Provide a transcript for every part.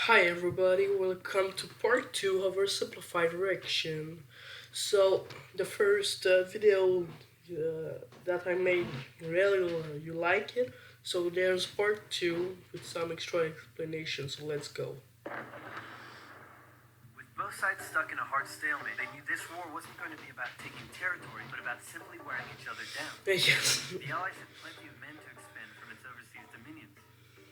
Hi everybody, welcome to part 2 of our simplified reaction. So, the first video that I made, really you like it. So there's part 2 with some extra explanation, so let's go. With both sides stuck in a hard stalemate, they knew this war wasn't going to be about taking territory, but about simply wearing each other down. Yes. The Allies had plenty of men to expend from its overseas dominions,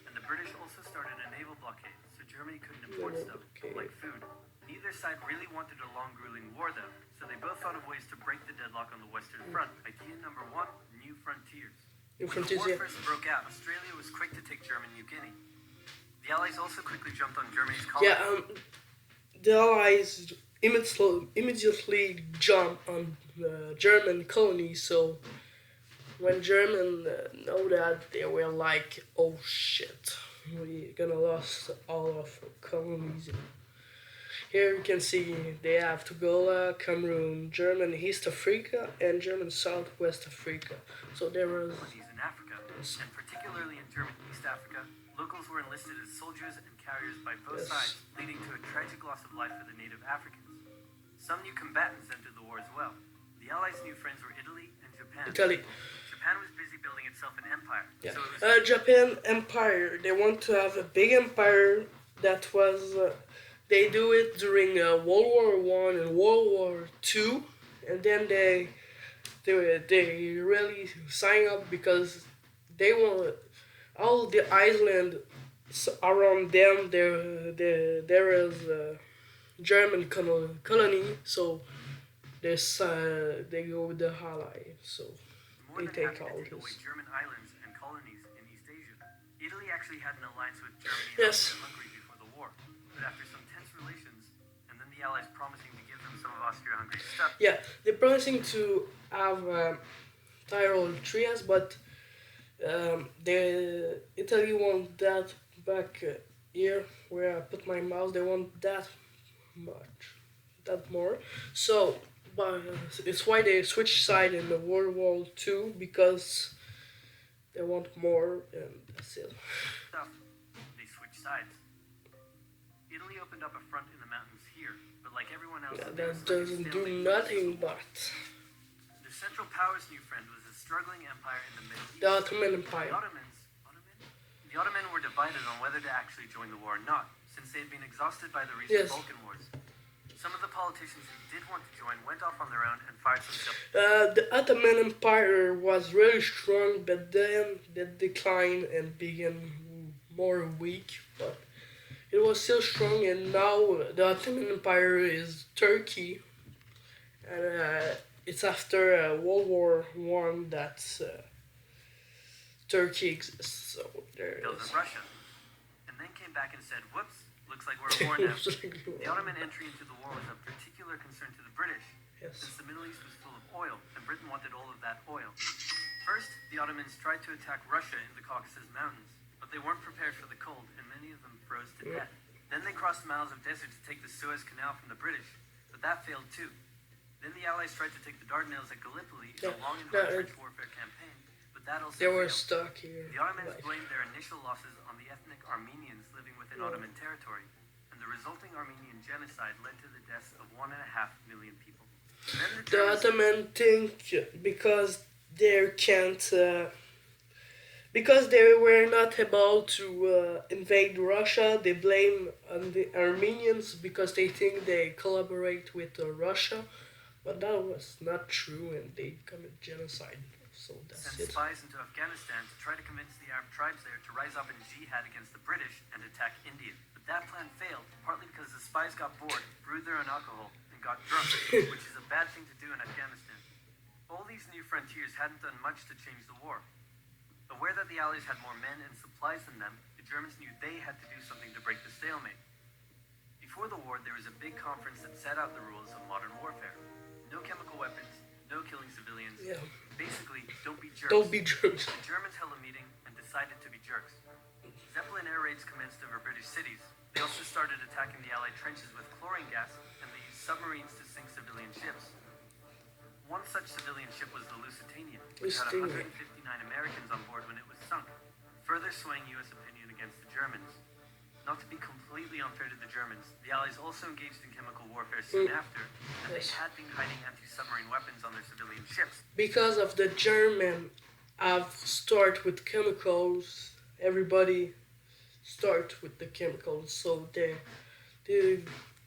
and the British also started a naval blockade, so Germany couldn't import stuff, like food. Neither side really wanted a long, grueling war, though, so they both thought of ways to break the deadlock on the Western Front. Idea number one, new frontiers. New When the frontiers, war yeah. first broke out, Australia was quick to take German New Guinea. The Allies also quickly jumped on Germany's colony. Yeah, the Allies immediately jumped on the German colony, so when Germans know that, they were like, oh shit, we're gonna lose all of our colonies. Here you can see they have Togola, Cameroon, German East Africa, and German Southwest Africa. So there was Colonies in Africa, and particularly in German East Africa, locals were enlisted as soldiers and carriers by both sides, leading to a tragic loss of life for the native Africans. Some new combatants entered the war as well. The Allies' new friends were Italy and Japan. Italy. Japan was busy building itself an empire. Yeah. So it was Japan Empire. They want to have a big empire that was. They do it during World War I and World War II, and then they really sign up because they want all the island around them. There is a German colony, so they go with the ally. So more they than take happy all to take this. away German islands and colonies in East Asia. Italy actually had an alliance with Germany Yes. and Hungary before the war, but after some tense relations, and then the Allies promising to give them some of Austria-Hungary's stuff, Yeah, they're promising to have Tyrol Trias, but the Italy want that back here where I put my mouse. They want that much, that more. So, but it's why they switch side in the World War II because they want more, and that's it. they switched sides. Italy opened up a front in the mountains here, but like everyone else, Yeah, there was that like a doesn't do stalemate. nothing but The Central Powers' new friend was a struggling empire in the Middle East. the Ottoman The Empire. Ottoman were divided on whether to actually join the war or not, since they had been exhausted by the recent Yes. Balkan Wars. Some of the politicians who did want to join went off on their own and fired themselves. The Ottoman Empire was really strong, but then it declined and became more weak. But it was still strong, and now the Ottoman Empire is Turkey, and it's after World War I that Turkey exists. So there Built is. in Russia, and then came back and said, "Whoops, looks like we're at war now." The Ottoman entry into the war was of particular concern to the British, Yes. since the Middle East was full of oil, and Britain wanted all of that oil. First, the Ottomans tried to attack Russia in the Caucasus Mountains, but they weren't prepared for the cold, and many of them froze to death. Then they crossed miles of desert to take the Suez Canal from the British, but that failed too. Then the Allies tried to take the Dardanelles at Gallipoli in a long and hard trench warfare campaign, but that also They were failed. stuck here. The Ottomans Like, blamed their initial losses on the ethnic Armenians living within Ottoman territory, and the resulting Armenian genocide led to the deaths of 1.5 million people. Then the the Germans Ottoman think because they can't. Because they were not able to invade Russia, they blame on the Armenians because they think they collaborate with Russia, but that was not true, and they commit genocide. So that's sent it. spies into Afghanistan to try to convince the Arab tribes there to rise up in jihad against the British and attack India. But that plan failed, partly because the spies got bored, brewed their own alcohol, and got drunk, which is a bad thing to do in Afghanistan. All these new frontiers hadn't done much to change the war. Aware that the Allies had more men and supplies than them, the Germans knew they had to do something to break the stalemate. Before the war, there was a big conference that set out the rules of modern warfare. No chemical weapons, no killing civilians. Yeah. Basically, don't be jerks. Don't be jerks. The Germans held a meeting and decided to be jerks. Zeppelin air raids commenced over British cities. They also started attacking the Allied trenches with chlorine gas, and they used submarines to sink civilian ships. One such civilian ship was the Lusitania, which had Lusitania. 159 Americans on board when it was sunk, further swaying U.S. opinion against the Germans. Not to be completely unfair to the Germans, the Allies also engaged in chemical warfare soon after, and they Yes. had been hiding anti-submarine weapons on their civilian ships. Because of the German have start with chemicals, everybody start with the chemicals. So the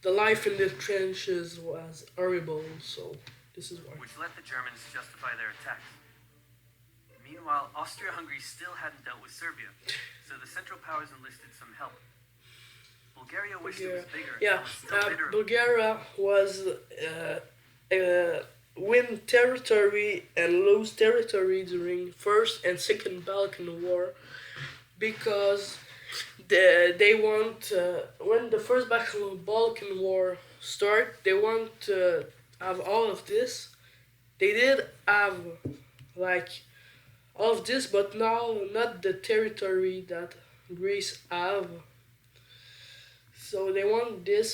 the life in the trenches was horrible. So this is why. Which let the Germans justify their attacks. Meanwhile, Austria-Hungary still hadn't dealt with Serbia, so the Central Powers enlisted some help. Bulgaria wished it was bigger, Yeah, and was still bitter. Bulgaria was win territory and lose territory during First and Second Balkan War because they want when the First Balkan War start, they want to have all of this. They did have like all of this, but now not the territory that Greece have. So they want this.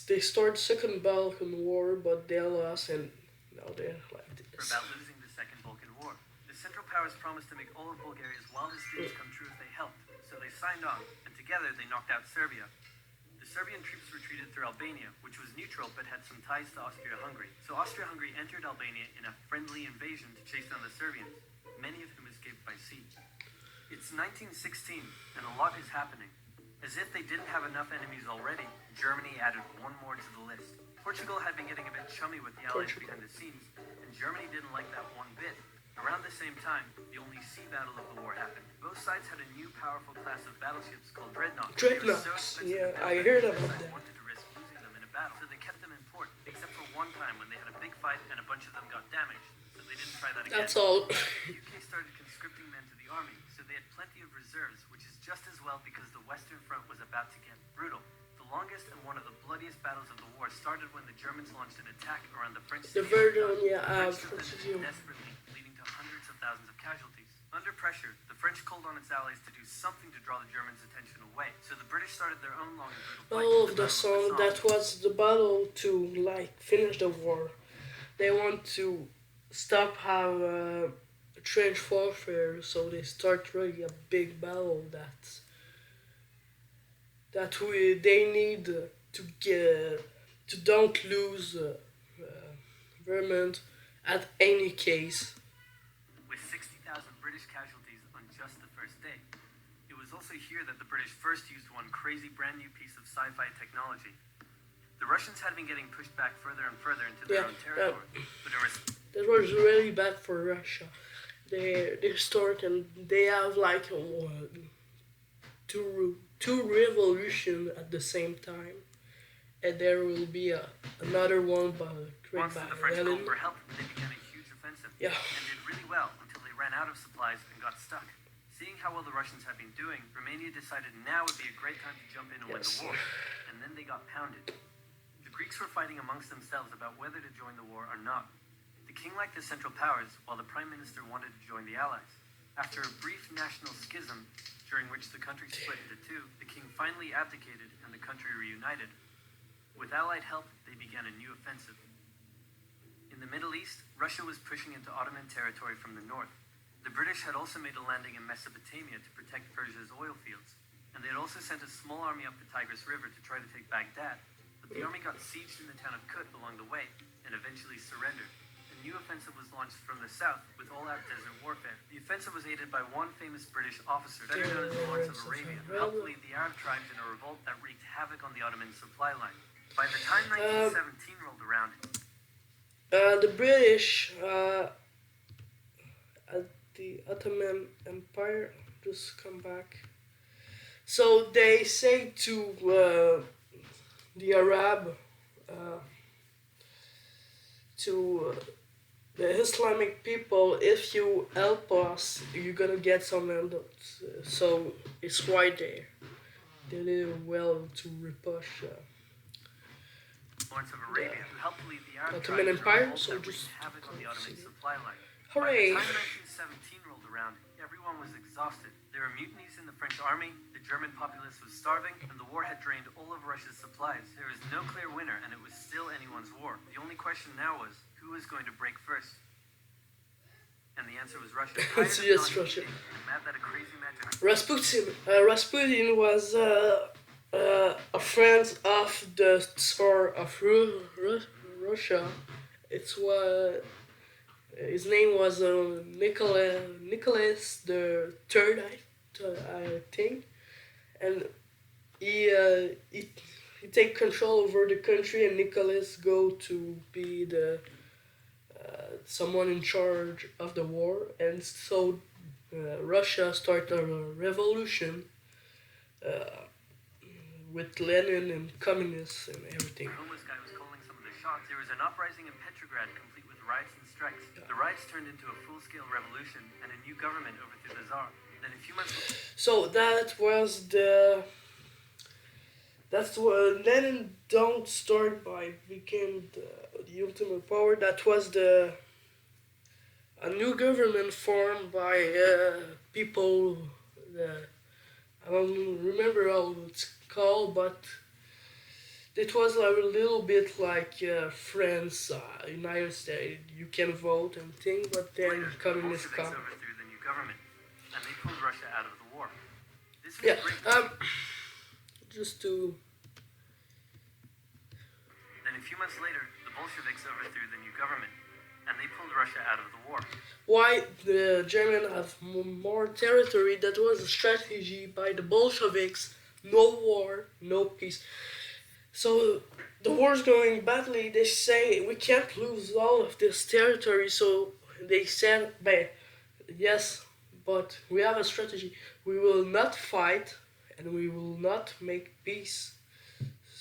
They start Second Balkan War, but they lost, and now they're like For this. about losing the Second Balkan War. The Central Powers promised to make all of Bulgaria's wildest dreams come true if they helped, so they signed on, and together they knocked out Serbia. The Serbian troops retreated through Albania, which was neutral but had some ties to Austria-Hungary. So Austria-Hungary entered Albania in a friendly invasion to chase down the Serbians, many of whom escaped by sea. It's 1916, and a lot is happening. As if they didn't have enough enemies already, Germany added one more to the list. Portugal had been getting a bit chummy with the Allies behind the scenes, and Germany didn't like that one bit. Around the same time, the only sea battle of the war happened. Both sides had a new powerful class of battleships called dreadnoughts. They were so Dreadnoughts, expensive yeah, to build I that heard neither about side that. wanted to risk losing them in a battle, so they kept them in port, except for one time when they had a big fight and a bunch of them got damaged, so they didn't try that again. That's all. The UK started conscripting men to the army, so they had plenty of reserves, which is just as well because the Western Front was about to get brutal. The longest and one of the bloodiest battles of the war started when the Germans launched an attack around the French The city of Verdun, Verdun. yeah, The French French defended city. desperately, leading to hundreds of thousands of casualties. Under pressure, the French called on its allies to do something to draw the Germans' attention away, so the British started their own long and brutal fight. All of the the Battle song Somme. that was the battle to like finish the war. They want to stop have trench warfare, so they start really a big battle they need to get to don't lose Vermont at any case. With 60,000 British casualties on just the first day. It was also here that the British first used one crazy brand new piece of sci-fi technology. The Russians had been getting pushed back further and further into their own territory, but there was That was really bad for Russia. They start and they have like two revolution at the same time, and there will be another one by once by the French Lenin. called for help, they began a huge offensive Yeah. and did really well until they ran out of supplies and got stuck. Seeing how well the Russians had been doing, Romania decided now would be a great time to jump in and win Yes. the war, and then they got pounded. The Greeks were fighting amongst themselves about whether to join the war or not. The king liked the Central Powers, while the Prime Minister wanted to join the Allies. After a brief national schism, during which the country split into two, the king finally abdicated and the country reunited. With Allied help, they began a new offensive. In the Middle East, Russia was pushing into Ottoman territory from the north. The British had also made a landing in Mesopotamia to protect Persia's oil fields, and they had also sent a small army up the Tigris River to try to take Baghdad, but the army got sieged in the town of Kut along the way and eventually surrendered. A new offensive was launched from the south with all-out desert warfare. The offensive was aided by one famous British officer, better known as the Lawrence of Arabia, who helped lead the Arab tribes in a revolt that wreaked havoc on the Ottoman supply line. By the time 1917 rolled around, The British at the Ottoman Empire just come back. So they say to the Arab, to the Islamic people, if you help us, you're gonna get some handouts. So it's right there. They did well to repush. Lawrence of Arabia, who helped lead the Arab Ottoman tribes in a Empire, revolt so that wreaked just havoc on the Ottoman see. supply line. Hooray! By the time 1917 rolled around, everyone was exhausted. There were mutinies in the French army, the German populace was starving, and the war had drained all of Russia's supplies. There was no clear winner, and it was still anyone's war. The only question now was, who was going to break first? And the answer was Russia. Tired of Yes, not Russia. eating and mad that a crazy magic Rasputin was a friend of the Tsar of Russia. It's what his name was Nicholas the Third, I think, and he take control over the country, and Nicholas go to be the someone in charge of the war, and so Russia start a revolution uh, with Lenin and communists and everything. The homeless guy was calling some of the shots. There was an uprising in Petrograd, complete with riots and strikes. The riots turned into a full-scale revolution, and a new government overthrew the Tsar. Then a few months later, So that's what Lenin don't start by became the ultimate power. That was the a new government formed by people. I don't remember how it's called, but it was a little bit like France, United States. You can vote and thing, but then the communists Bolsheviks come. overthrew the new government, and they pulled Russia out of the war. This was Yeah. great. Just to Then a few months later, the Bolsheviks overthrew the new government, and they pulled Russia out of the war. why the Germans have more territory. That was a strategy by the Bolsheviks. No war, no peace. So the war's going badly. They say we can't lose all of this territory. So they said, yes, but we have a strategy. We will not fight, and we will not make peace.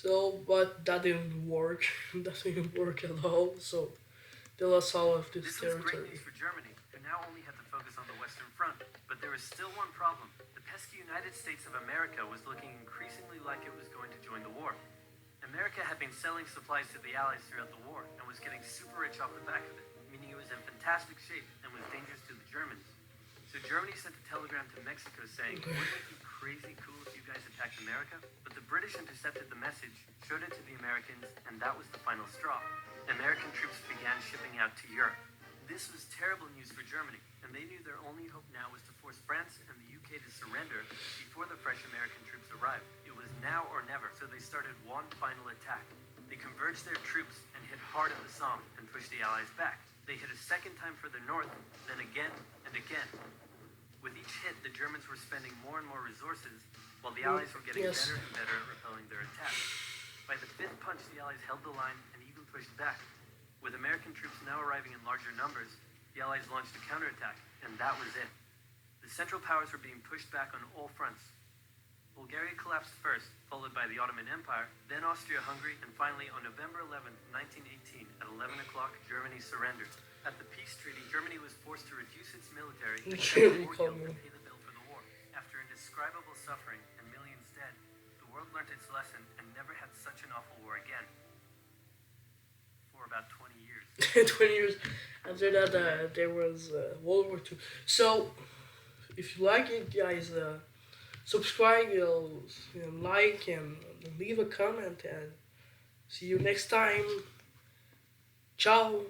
So, but that didn't work. That didn't work at all. So they lost all of this This was great territory. news for Germany, who now only had to focus on the Western Front. But there was still one problem. The pesky United States of America was looking increasingly like it was going to join the war. America had been selling supplies to the Allies throughout the war and was getting super rich off the back of it, meaning it was in fantastic shape and was dangerous to the Germans. So Germany sent a telegram to Mexico saying, wouldn't it be crazy cool if you guys attacked America? But the British intercepted the message, showed it to the Americans, and that was the final straw. American troops began shipping out to Europe. This was terrible news for Germany, and they knew their only hope now was to force France and the UK to surrender before the fresh American troops arrived. It was now or never, so they started one final attack. They converged their troops and hit hard at the Somme and pushed the Allies back. They hit a second time further north, then again and again. With each hit, the Germans were spending more and more resources, while the Allies were getting Yes. better and better at repelling their attacks. By the fifth punch, the Allies held the line and even pushed back. With American troops now arriving in larger numbers, the Allies launched a counterattack, and that was it. The Central Powers were being pushed back on all fronts. Bulgaria collapsed first, followed by the Ottoman Empire, then Austria-Hungary, and finally on November 11, 1918, at 11 o'clock, Germany surrendered. At the peace treaty, Germany was forced to reduce its military and Really more call guilt me. to pay the bill for the war. After indescribable suffering and millions dead, the world learnt its lesson and never had such an awful war again. For about 20 years. 20 years after that, there was World War II. So, if you like it, guys, subscribe, like, and leave a comment, and see you next time. Ciao.